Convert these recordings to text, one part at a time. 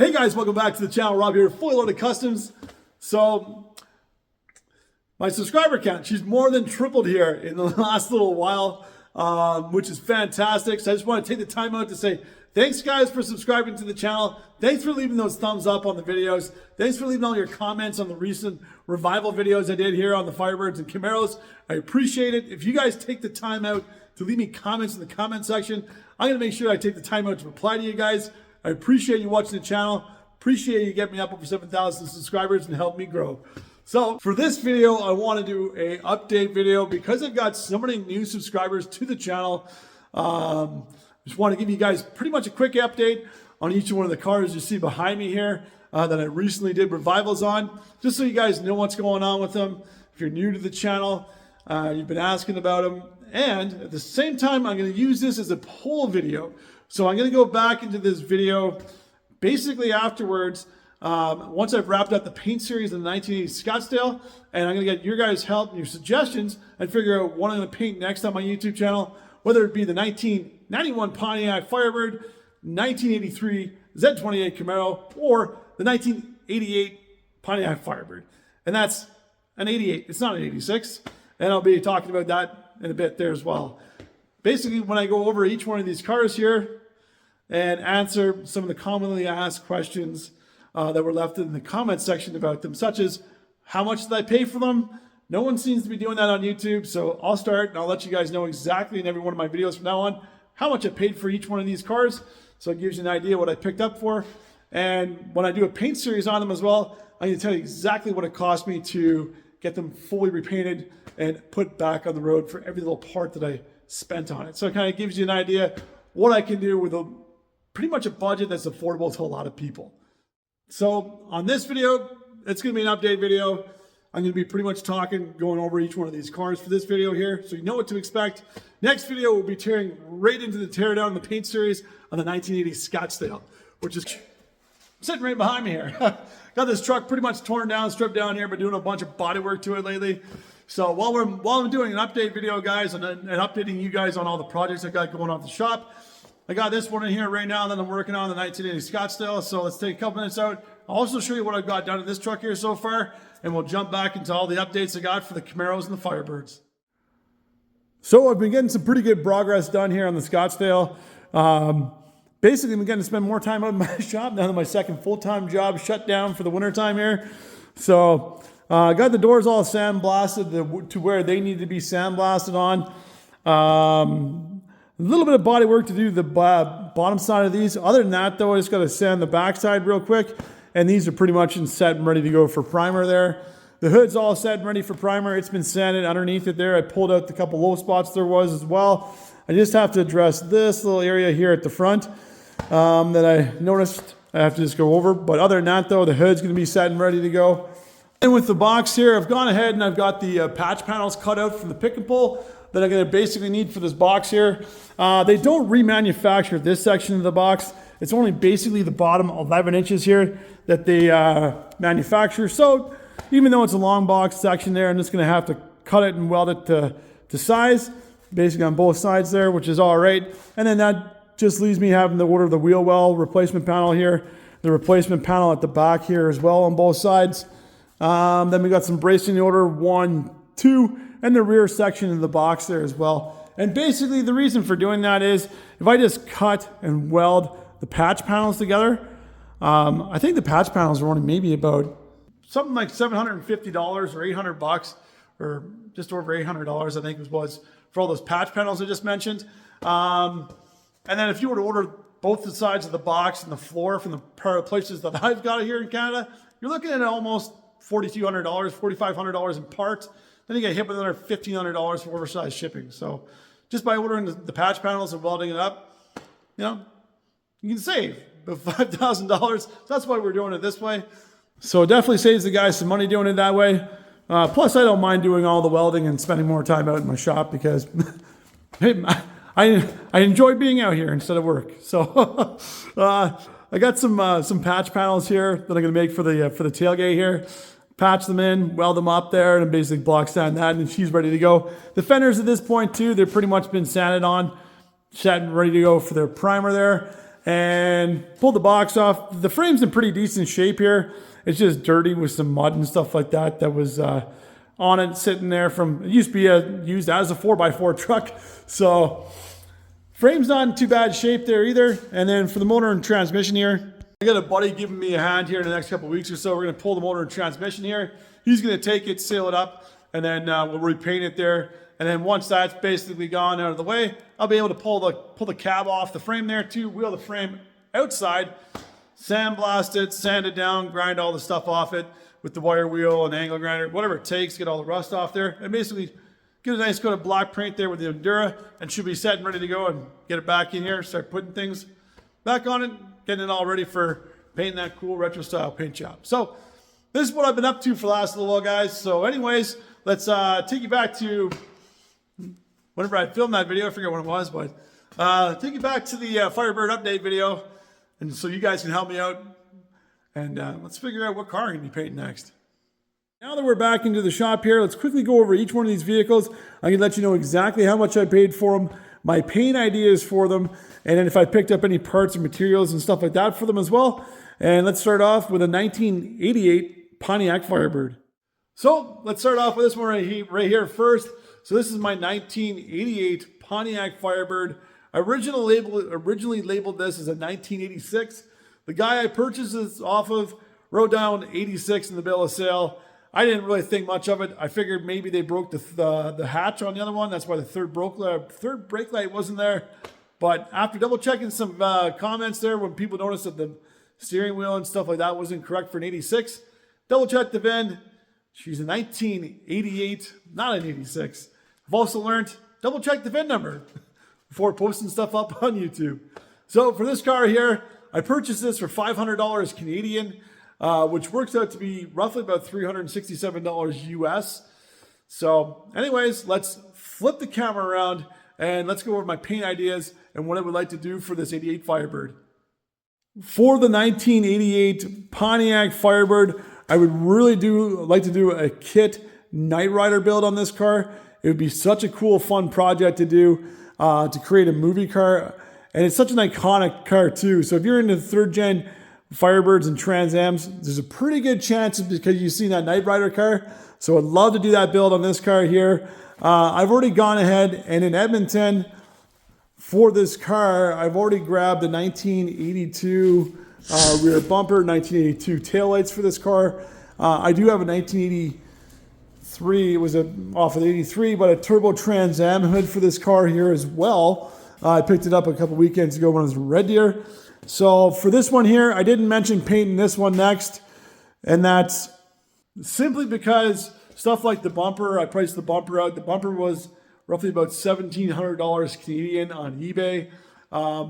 Hey guys, welcome back to the channel. Rob here, Fully Loaded Customs. So, my subscriber count, she's more than tripled here in the last little while, which is fantastic. So I just want to take the time out to say thanks guys for subscribing to the channel. Thanks for leaving those thumbs up on the videos. Thanks for leaving all your comments on the recent revival videos I did here on the Firebirds and Camaros. I appreciate it. If you guys take the time out to leave me comments in the comment section, I'm going to make sure I take the time out to reply to you guys. I appreciate you watching the channel. Appreciate you getting me up over 7,000 subscribers and help me grow. So for this video, I want to do a update video because I've got so many new subscribers to the channel. Just want to give you guys pretty much a quick update on each one of the cars you see behind me here that I recently did revivals on, just so you guys know what's going on with them. If you're new to the channel, you've been asking about them. And at the same time, I'm going to use this as a poll video. So I'm going to go back into this video basically afterwards, once I've wrapped up the paint series in the 1980 Scottsdale, and I'm going to get your guys' help and your suggestions and figure out what I'm going to paint next on my YouTube channel, whether it be the 1991 Pontiac Firebird, 1983 Z28 Camaro, or the 1988 Pontiac Firebird. And that's an 88, it's not an 86. And I'll be talking about that in a bit there as well. Basically, when I go over each one of these cars here and answer some of the commonly asked questions that were left in the comment section about them, such as how much did I pay for them? No one seems to be doing that on YouTube, so I'll start and I'll let you guys know exactly in every one of my videos from now on how much I paid for each one of these cars, so it gives you an idea what I picked up for. And when I do a paint series on them as well, I'm going to tell you exactly what it cost me to get them fully repainted and put back on the road for every little part that I spent on it. So it kind of gives you an idea what I can do with pretty much a budget that's affordable to a lot of people. So on this video, it's going to be an update video. I'm going to be pretty much going over each one of these cars for this video here, so you know what to expect. Next video, we'll be tearing right into the teardown in the paint series on the 1980 Scottsdale, which is sitting right behind me here. Got this truck pretty much torn down, stripped down here, but doing a bunch of body work to it lately. So while I'm doing an update video, guys, and updating you guys on all the projects I got going on at the shop, I got this one in here right now that I'm working on, the 1980 Scottsdale. So let's take a couple minutes out. I'll also show you what I've got done in this truck here so far, and we'll jump back into all the updates I got for the Camaros and the Firebirds. So I've been getting some pretty good progress done here on the Scottsdale. Basically, I'm getting to spend more time out in my shop now that my second full-time job shut down for the winter time here. So I got the doors all sandblasted to where they need to be sandblasted on. A little bit of body work to do the bottom side of these. Other than that, though, I just got to sand the backside real quick. And these are pretty much set and ready to go for primer there. The hood's all set and ready for primer. It's been sanded underneath it there. I pulled out the couple low spots there was as well. I just have to address this little area here at the front that I noticed I have to just go over. But other than that, though, the hood's going to be set and ready to go. And with the box here, I've gone ahead and I've got the patch panels cut out from the pick and pull that I'm going to basically need for this box here. They don't remanufacture this section of the box. It's only basically the bottom 11 inches here that they manufacture. So even though it's a long box section there, I'm just going to have to cut it and weld it to size, basically on both sides there, which is all right. And then that just leaves me having to order the wheel well replacement panel here, the replacement panel at the back here as well on both sides. Then we got some bracing order 1, 2, and the rear section of the box there as well. And basically the reason for doing that is if I just cut and weld the patch panels together, I think the patch panels are only maybe about something like $750 or 800 bucks, or just over $800 I think it was for all those patch panels I just mentioned. And then if you were to order both the sides of the box and the floor from the places that I've got it here in Canada, you're looking at almost $4,200, $4,500 in parts. Then you get hit with another $1,500 for oversized shipping. So just by ordering the patch panels and welding it up, you know, you can save about $5,000. So that's why we're doing it this way. So it definitely saves the guys some money doing it that way. Plus, I don't mind doing all the welding and spending more time out in my shop because hey, I enjoy being out here instead of work. So I got some patch panels here that I'm going to make for the tailgate here. Patch them in, weld them up there, and basically block sand that, and she's ready to go. The fenders at this point too, they've pretty much been sanded on, set and ready to go for their primer there. and pulled the box off. The frame's in pretty decent shape here. It's just dirty with some mud and stuff like that that was on it, sitting there from, it used to be used as a 4x4 truck. So frame's not in too bad shape there either. And then for the motor and transmission here, I got a buddy giving me a hand here in the next couple of weeks or so. We're going to pull the motor and transmission here. He's going to take it, seal it up, and then we'll repaint it there. And then once that's basically gone out of the way, I'll be able to pull the cab off the frame there too, wheel the frame outside, sandblast it, sand it down, grind all the stuff off it with the wire wheel and angle grinder, whatever it takes, get all the rust off there, and basically get a nice coat of black paint there with the Endura, and should be set and ready to go and get it back in here, start putting things back on it, getting it all ready for painting that cool retro style paint job. So this is what I've been up to for the last little while, guys. So anyways, let's take you back to whenever I filmed that video. I forget what it was, but take you back to the Firebird update video, and so you guys can help me out. And let's figure out what car I'm going to be painting next. Now that we're back into the shop here, let's quickly go over each one of these vehicles. I can let you know exactly how much I paid for them, my paint ideas for them, and then if I picked up any parts and materials and stuff like that for them as well. And let's start off with a 1988 Pontiac Firebird. So let's start off with this one right here first. So this is my 1988 Pontiac Firebird. I originally labeled this as a 1986. The guy I purchased this off of wrote down 86 in the bill of sale. I didn't really think much of it. I figured maybe they broke the hatch on the other one. That's why the third brake light wasn't there. But after double checking some comments there, when people noticed that the steering wheel and stuff like that wasn't correct for an 86, double checked the VIN. She's a 1988, not an 86. I've also learned double check the VIN number before posting stuff up on YouTube. So for this car here, I purchased this for $500 Canadian, which works out to be roughly about $367 US. So anyways, let's flip the camera around and let's go over my paint ideas and what I would like to do for this 88 Firebird. For the 1988 Pontiac Firebird, I would really like to do a kit Knight Rider build on this car. It would be such a cool, fun project to do, to create a movie car. And it's such an iconic car too. So if you're into third gen Firebirds and Trans Ams, there's a pretty good chance because you've seen that Knight Rider car. So I'd love to do that build on this car here. I've already gone ahead and in Edmonton for this car, I've already grabbed the 1982 rear bumper, 1982 taillights for this car. I do have a 1983, it was off of the 83, but a turbo Trans Am hood for this car here as well. I picked it up a couple weekends ago when I was in Red Deer. So for this one here, I didn't mention painting this one next. And that's simply because stuff like the bumper, I priced the bumper out. The bumper was roughly about $1,700 Canadian on eBay.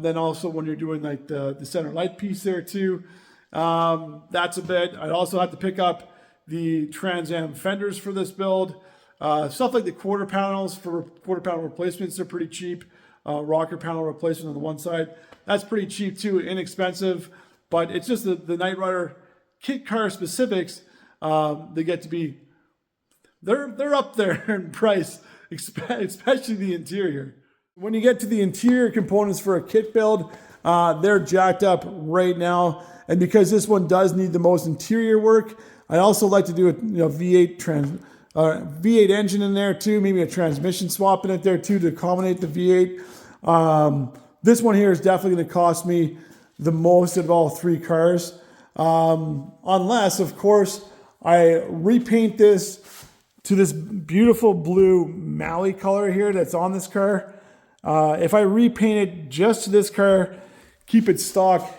Then also when you're doing like the center light piece there too, that's a bit. I'd also have to pick up the Trans Am fenders for this build. Stuff like the quarter panels for quarter panel replacements are pretty cheap. Rocker panel replacement on the one side, that's pretty cheap too, inexpensive, but it's just the Knight Rider kit car specifics. They get to be, they're up there in price, especially the interior. When you get to the interior components for a kit build, they're jacked up right now, and because this one does need the most interior work, I also like to do a V8 engine in there too, maybe a transmission swap in it there too to accommodate the V8. This one here is definitely going to cost me the most of all three cars, unless of course I repaint this to this beautiful blue Maui color here that's on this car. If I repaint it just to this car, keep it stock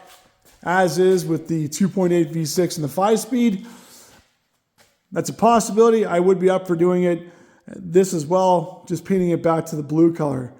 as is with the 2.8 V6 and the 5-speed, that's a possibility. I would be up for doing it this as well, just painting it back to the blue color.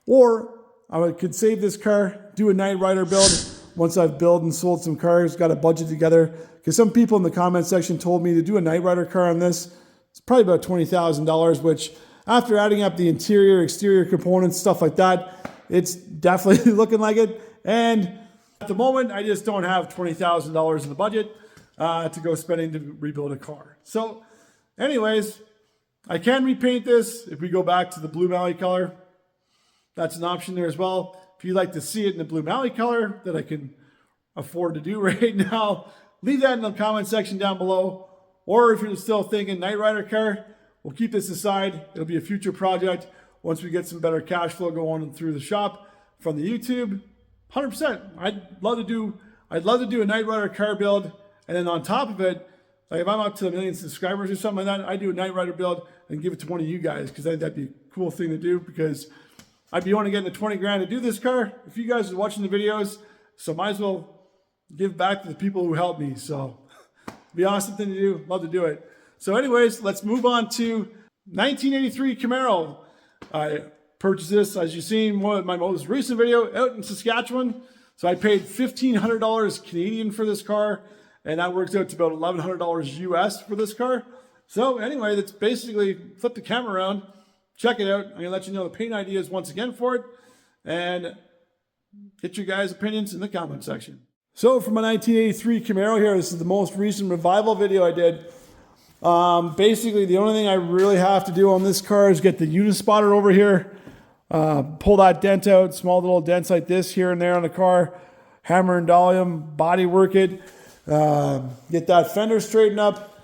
Or I could save this car, do a Knight Rider build once I've built and sold some cars, got a budget together. Because some people in the comment section told me to do a Knight Rider car on this. It's probably about $20,000, which after adding up the interior, exterior components, stuff like that, it's definitely looking like it. And at the moment, I just don't have $20,000 in the budget to go spending to rebuild a car. So anyways, I can repaint this if we go back to the blue Maui color. That's an option there as well. If you'd like to see it in the Blue Maui color that I can afford to do right now, leave that in the comment section down below. Or if you're still thinking Knight Rider car, we'll keep this aside. It'll be a future project once we get some better cash flow going through the shop from the YouTube. 100%. I'd love to do a Knight Rider car build, and then on top of it, like if I'm up to 1 million subscribers or something like that, I do a Knight Rider build and give it to one of you guys, because I think that'd be a cool thing to do, because I'd be only getting the 20 grand to do this car if you guys are watching the videos, so might as well give back to the people who helped me. So it'd be an awesome thing to do. Love to do it. So anyways, let's move on to 1983 Camaro. I purchased this, as you've seen, one of my most recent video out in Saskatchewan. So I paid $1,500 Canadian for this car, and that works out to about $1,100 US for this car. So anyway, that's basically, flip the camera around, check it out. I'm gonna let you know the paint ideas once again for it, and get your guys' opinions in the comment section. So for my 1983 Camaro here, this is the most recent revival video I did. Basically, the only thing I really have to do on this car is get the Unispotter over here, pull that dent out, small little dents like this here and there on the car, hammer and dolly them, body work it, get that fender straightened up,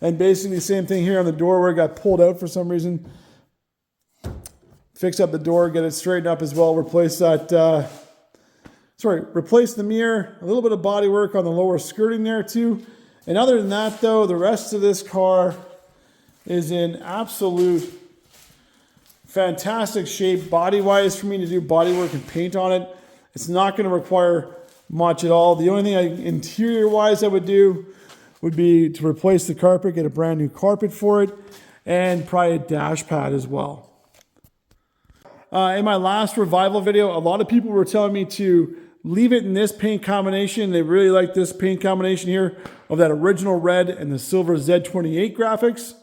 and basically the same thing here on the door where it got pulled out for some reason. Fix up the door, get it straightened up as well, replace that, replace the mirror, a little bit of body work on the lower skirting there too. And other than that though, the rest of this car is in absolute fantastic shape body-wise for me to do body work and paint on it. It's not going to require much at all. The only thing interior-wise I would do would be to replace the carpet, get a brand new carpet for it, and probably a dash pad as well. In my last revival video, a lot of people were telling me to leave it in this paint combination. They really like this paint combination here of that original red and the silver Z28 graphics,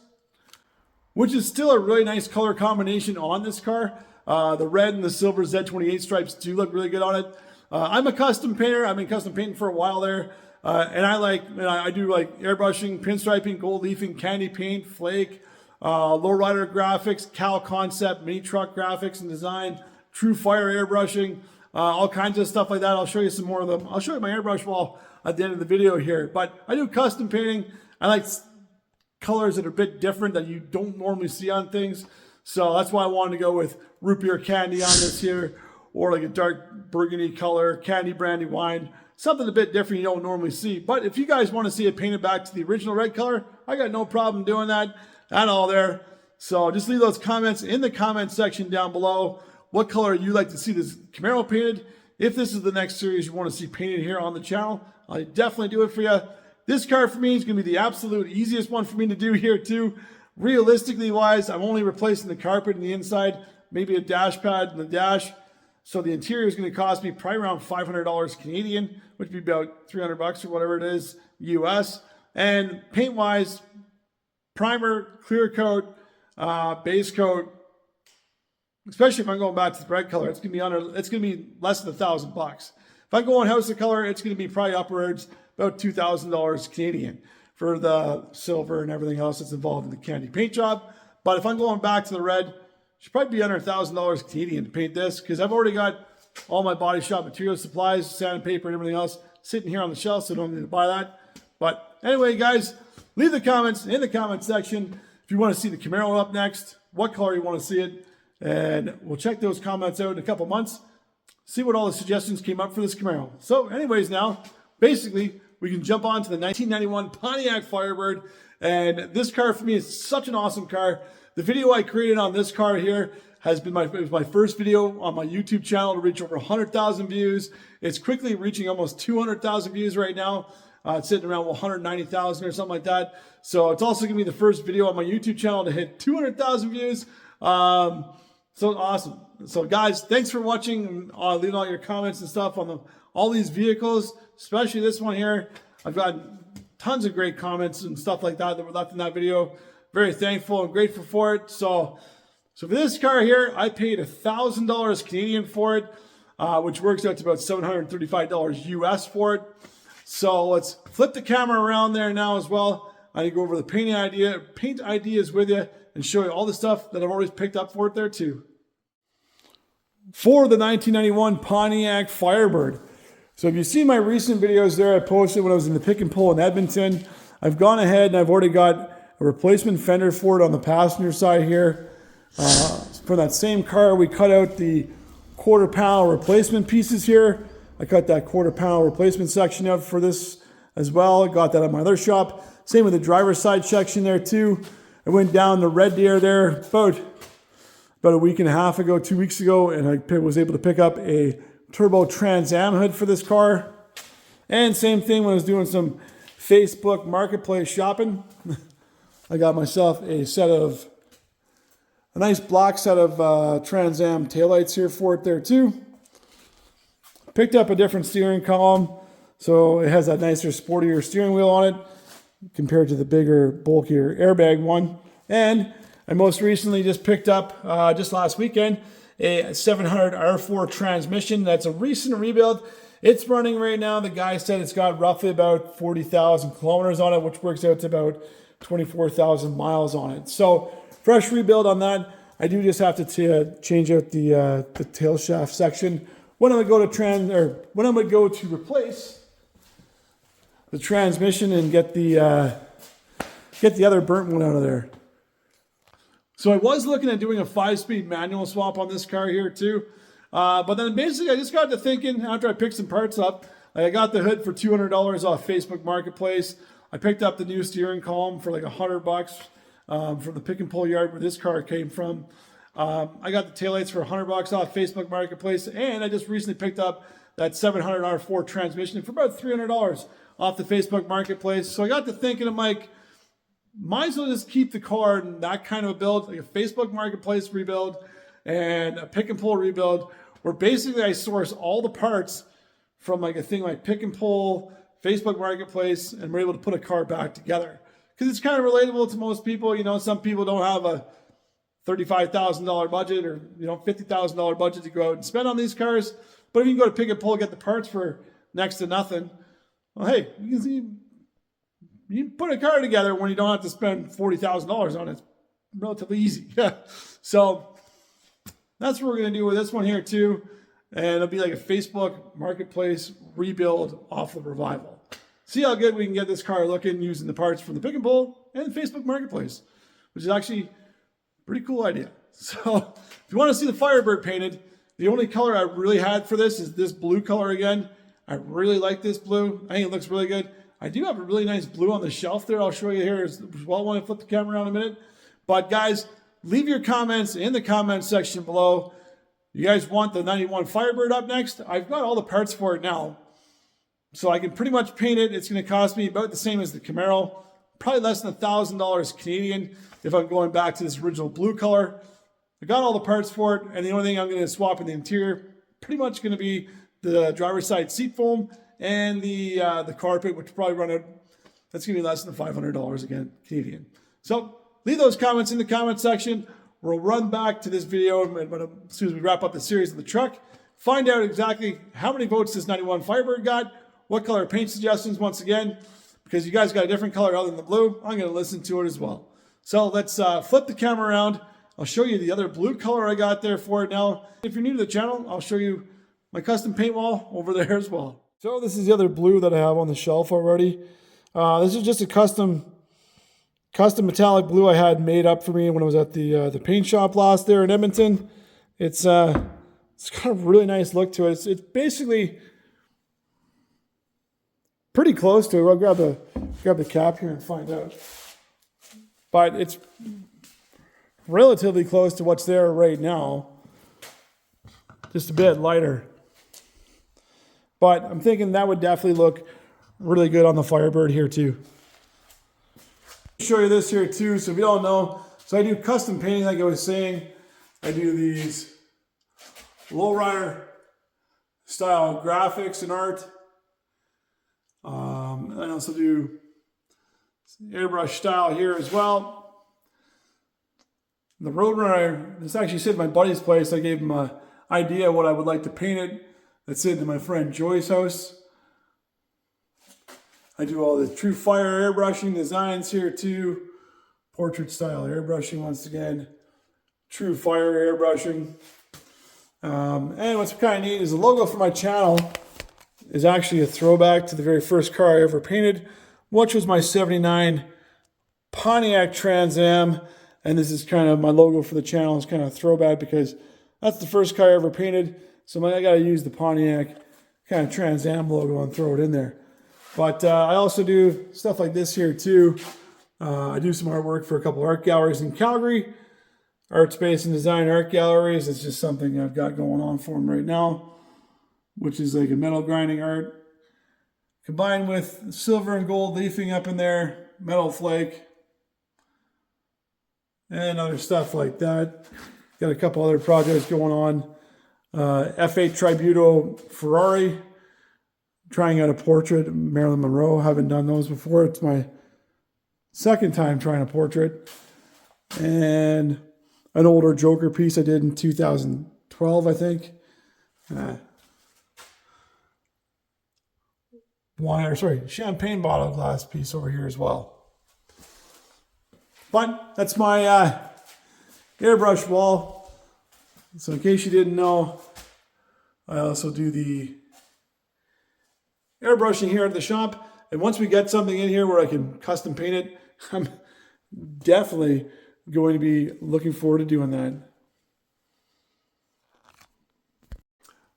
which is still a really nice color combination on this car. The red and the silver Z28 stripes do look really good on it. I'm a custom painter. I've been custom painting for a while there. And I do like airbrushing, pinstriping, gold leafing, candy paint, flake, lowrider graphics, Cal concept, mini truck graphics and design, true fire airbrushing, all kinds of stuff like that. I'll show you some more of them. I'll show you my airbrush wall at the end of the video here. But I do custom painting. I like colors that are a bit different that you don't normally see on things. So that's why I wanted to go with root beer candy on this here, or like a dark burgundy color, candy brandy wine, something a bit different you don't normally see. But if you guys want to see it painted back to the original red color, I got no problem doing that and all there. So just leave those comments in the comment section down below. What color you like to see this Camaro painted? If this is the next series you want to see painted here on the channel, I'll definitely do it for you. This car for me is going to be the absolute easiest one for me to do here too. Realistically wise, I'm only replacing the carpet in the inside, maybe a dash pad in the dash. So the interior is going to cost me probably around $500 Canadian, which would be about 300 bucks or whatever it is US. And paint wise, primer, clear coat, base coat, especially if I'm going back to the red color, it's going to be less than $1,000. If I go on house of color, it's going to be probably upwards about $2,000 Canadian for the silver and everything else that's involved in the candy paint job. But if I'm going back to the red, it should probably be under $1,000 Canadian to paint this, because I've already got all my body shop material supplies, sandpaper and everything else sitting here on the shelf, so I don't need to buy that. But anyway, guys, leave the comments in the comment section if you want to see the Camaro up next, what color you want to see it, and we'll check those comments out in a couple months, see what all the suggestions came up for this Camaro. So anyways, now basically we can jump on to the 1991 Pontiac Firebird, and this car for me is such an awesome car. The video I created on this car here has been it was my first video on my YouTube channel to reach over 100,000 views. It's quickly reaching almost 200,000 views right now. It's sitting around 190,000 or something like that. So it's also going to be the first video on my YouTube channel to hit 200,000 views. So awesome. So guys, thanks for watching. Leave all your comments and stuff on all these vehicles, especially this one here. I've got tons of great comments and stuff like that were left in that video. Very thankful and grateful for it. So for this car here, I paid $1,000 Canadian for it, which works out to about $735 US for it. So let's flip the camera around there now as well. I can go over the paint ideas with you and show you all the stuff that I've already picked up for it there too. for the 1991 Pontiac Firebird. So if you see my recent videos there, I posted when I was in the pick and pull in Edmonton. I've gone ahead and I've already got a replacement fender for it on the passenger side here. For that same car, we cut out the quarter panel replacement pieces here. I cut that quarter panel replacement section out for this as well. I got that at my other shop. Same with the driver's side section there too. I went down the Red Deer there about a week and a half ago, 2 weeks ago, and I was able to pick up a turbo Trans Am hood for this car. And same thing when I was doing some Facebook Marketplace shopping. I got myself a nice black set of Trans Am taillights here for it there too. Picked up a different steering column, so it has that nicer, sportier steering wheel on it compared to the bigger, bulkier airbag one. And I most recently just picked up, just last weekend, a 700 R4 transmission. That's a recent rebuild. It's running right now. The guy said it's got roughly about 40,000 kilometers on it, which works out to about 24,000 miles on it. So fresh rebuild on that. I do just have to change out the tail shaft section when I would go to replace the transmission and get the other burnt one out of there. So I was looking at doing a 5-speed manual swap on this car here too. But then basically I just got to thinking after I picked some parts up. I got the hood for $200 off Facebook Marketplace. I picked up the new steering column for like $100 from the pick and pull yard where this car came from. I got the taillights for $100 off Facebook Marketplace. And I just recently picked up that 700 R4 transmission for about $300 off the Facebook Marketplace. So I got to thinking, I'm like, might as well just keep the car in that kind of a build, like a Facebook Marketplace rebuild and a pick and pull rebuild, where basically I source all the parts from like a thing like pick and pull, Facebook Marketplace, and we're able to put a car back together. Because it's kind of relatable to most people. You know, some people don't have a $35,000 budget or, $50,000 budget to go out and spend on these cars. But if you can go to pick and pull, get the parts for next to nothing, well, hey, you can put a car together when you don't have to spend $40,000 on it. It's relatively easy. So that's what we're going to do with this one here too. And it'll be like a Facebook Marketplace rebuild off of Revival. See how good we can get this car looking using the parts from the pick and pull and the Facebook Marketplace, which is actually a pretty cool idea. So if you want to see the Firebird painted, the only color I really had for this is this blue color again. I really like this blue. I think it looks really good. I do have a really nice blue on the shelf there. I'll show you here as well when I flip the camera around in a minute. But guys, leave your comments in the comment section below. You guys want the 91 Firebird up next? I've got all the parts for it now. So I can pretty much paint it. It's going to cost me about the same as the Camaro. Probably less than $1,000 Canadian if I'm going back to this original blue color. I got all the parts for it. And the only thing I'm going to swap in the interior, pretty much going to be the driver's side seat foam and the carpet, which will probably run out. That's going to be less than $500 again, Canadian. So leave those comments in the comment section. We'll run back to this video as soon as we wrap up the series of the truck. Find out exactly how many votes this 91 Firebird got, what color paint suggestions once again, because you guys got a different color other than the blue. I'm going to listen to it as well. So let's flip the camera around. I'll show you the other blue color I got there for it now. If you're new to the channel, I'll show you my custom paint wall over there as well. So this is the other blue that I have on the shelf already. This is just a custom metallic blue I had made up for me when I was at the paint shop last there in Edmonton. It's got a really nice look to it. It's basically pretty close to it. I'll grab the cap here and find out. But it's relatively close to what's there right now. Just a bit lighter. But I'm thinking that would definitely look really good on the Firebird here too. Show you this here too. So if you don't know, so I do custom painting like I was saying. I do these lowrider style graphics and art. I also do airbrush style here as well. The Roadrunner, this actually sit at my buddy's place. I gave him an idea of what I would like to paint it. That's sitting at my friend Joy's house. I do all the True Fire airbrushing designs here too. Portrait style airbrushing once again. True Fire airbrushing. And what's kind of neat is the logo for my channel is actually a throwback to the very first car I ever painted, which was my '79 Pontiac Trans Am. And this is kind of my logo for the channel. It's kind of a throwback because that's the first car I ever painted. So I got to use the Pontiac kind of Trans Am logo and throw it in there. But I also do stuff like this here too. I do some artwork for a couple art galleries in Calgary. Art Space and Design Art Galleries. It's just something I've got going on for them right now, which is like a metal grinding art combined with silver and gold leafing up in there, metal flake, and other stuff like that. Got a couple other projects going on. F8 Tributo Ferrari, trying out a portrait of Marilyn Monroe. Haven't done those before. It's my second time trying a portrait. And an older Joker piece I did in 2012, I think. Champagne bottle glass piece over here as well. But that's my airbrush wall. So in case you didn't know, I also do the airbrushing here at the shop. And once we get something in here where I can custom paint it, I'm definitely going to be looking forward to doing that.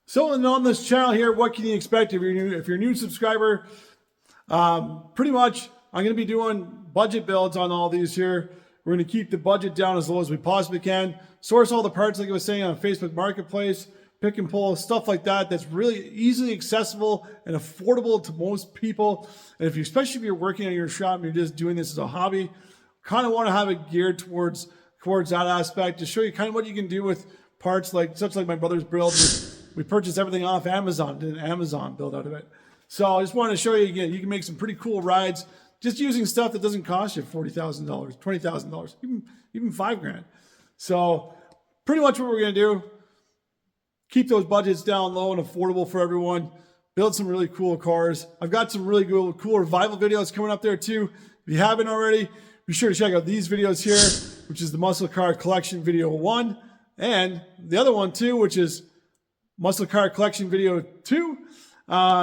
So on this channel here, what can you expect if you're a new subscriber? Pretty much, I'm going to be doing budget builds on all these here. We're going to keep the budget down as low as we possibly can. Source all the parts, like I was saying, on Facebook Marketplace, pick and pull, stuff like that. That's really easily accessible and affordable to most people. And especially if you're working on your shop and you're just doing this as a hobby, kind of want to have it geared towards that aspect to show you kind of what you can do with parts like my brother's build. We purchased everything off Amazon, did an Amazon build out of it. So I just wanted to show you again, you can make some pretty cool rides just using stuff that doesn't cost you $40,000, $20,000, even $5,000. So pretty much what we're going to do, keep those budgets down low and affordable for everyone. Build some really cool cars. I've got some really cool revival videos coming up there too. If you haven't already, be sure to check out these videos here, which is the Muscle Car Collection Video 1, and the other one too, which is Muscle Car Collection Video 2.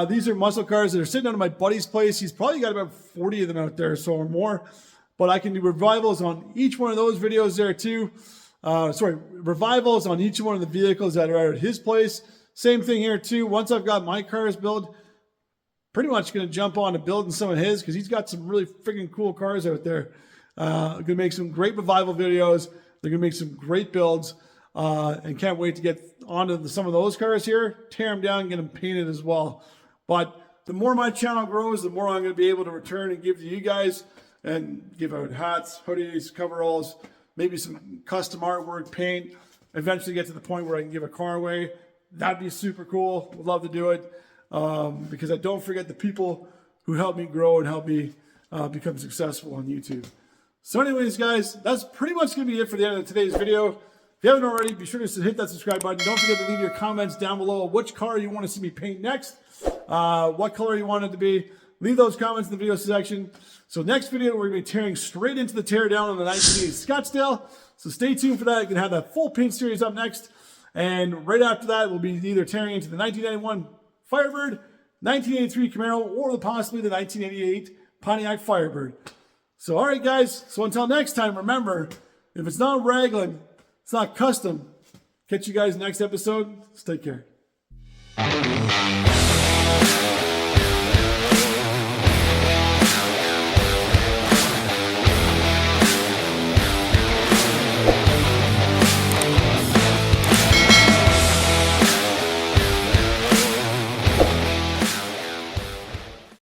These are muscle cars that are sitting out of my buddy's place. He's probably got about 40 of them out there, so or more. But I can do revivals on each one of those videos there too. Revivals on each one of the vehicles that are out at his place. Same thing here too. Once I've got my cars built, pretty much going to jump on to building some of his because he's got some really freaking cool cars out there. Going to make some great revival videos. They're going to make some great builds. And can't wait to get onto some of those cars here, tear them down, get them painted as well. But the more my channel grows, the more I'm going to be able to return and give to you guys and give out hats, hoodies, coveralls, maybe some custom artwork, paint. Eventually get to the point where I can give a car away. That'd be super cool. Would love to do it because I don't forget the people who helped me grow and helped me become successful on YouTube. So anyways, guys, that's pretty much going to be it for the end of today's video. If you haven't already, be sure to hit that subscribe button. Don't forget to leave your comments down below which car you want to see me paint next, what color you want it to be. Leave those comments in the video section. So next video, we're going to be tearing straight into the teardown on the 1980 Scottsdale. So stay tuned for that. You're going to have that full paint series up next. And right after that, we'll be either tearing into the 1991 Firebird, 1983 Camaro, or possibly the 1988 Pontiac Firebird. So, all right, guys. So until next time, remember, if it's not raglan, it's not custom. Catch you guys next episode. Take care.